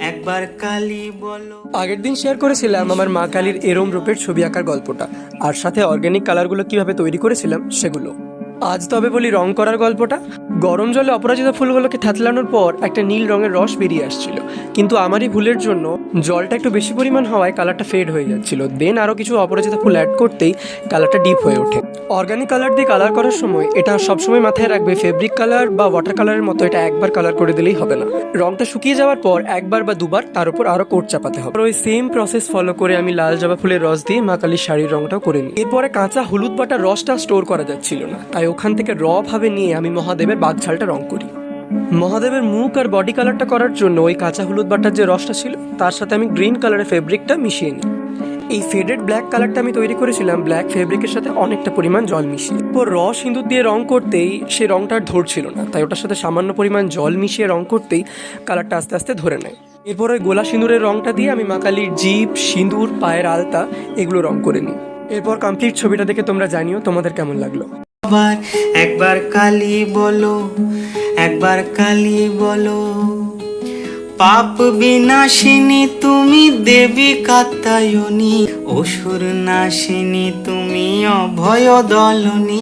একবার কালী বলো। আগের দিন শেয়ার করেছিলাম আমার মা কালীর এরম রূপের ছবি আঁকার গল্পটা, আর সাথে অর্গানিক কালারগুলো কিভাবে তৈরি করেছিলাম সেগুলো। আজ তবে বলি রং করার গল্পটা। গরম জলে অপরাজিতা ফুলগুলোকে থেতলানোর পর একটা নীল রঙের রস বেরিয়ে আসছিল, কিন্তু আমারই ভুলের জন্য জলটা একটু বেশি পরিমাণ হওয়ায় কালারটা ফেড হয়ে যাচ্ছিল। দেন আরও কিছু অপরাজিতা ফুল অ্যাড করতেই কালারটা ডিপ হয়ে ওঠে। অর্গানিক কালার দিয়ে কালার করার সময় এটা সবসময় মাথায় রাখবে, ফেব্রিক কালার বা ওয়াটার কালারের মতো এটা একবার কালার করে দিলেই হবে না। রংটা শুকিয়ে যাওয়ার পর একবার বা দুবার তার উপর আরো কোট চাপাতে হবে। ওই সেম প্রসেস ফলো করে আমি লাল জবা ফুলের রস দিয়ে মা কালীর শাড়ির রংটাও করে নিই। এরপরে কাঁচা হলুদ বাটার রসটা স্টোর করা যাচ্ছিল না, তাই ওখান থেকে র ভাবে নিয়ে আমি মহাদেবের বাঘঝালটা রং করি। মহাদেবের মুখ আর বডি কালারটা করার জন্য ওই কাঁচা হলুদ বাটার যে রসটা ছিল তার সাথে আমি গ্রিন কালারের ফেব্রিকটা মিশিয়ে নিই। এই ফেডেড ব্ল্যাক কালারটা আমি তৈরি করেছিলাম ব্ল্যাক ফেব্রিকের সাথে অনেকটা পরিমাণ জল মিশিয়ে। এরপর সিঁদুর দিয়ে রং করতেই সে রংটা আর ধরছিল না, তাই ওটার সাথে সামান্য পরিমাণ জল মিশিয়ে রং করতেই কালারটা আস্তে আস্তে ধরে নেয়। এরপর ওই গোলা সিঁদুরের রংটা দিয়ে আমি মা কালীর জিভ, সিঁদুর, পায়ের আলতা এগুলো রং করে নিই। এরপর কমপ্লিট ছবিটা দেখে তোমরা জানিও তোমাদের কেমন লাগলো। আবার একবার কালী বলো, একবার কালী বলো। পাপ বিনাশিনী তুমি, দেবী কাত্যায়নী। অসুর নাশিনী তুমি, অভয় দলনী।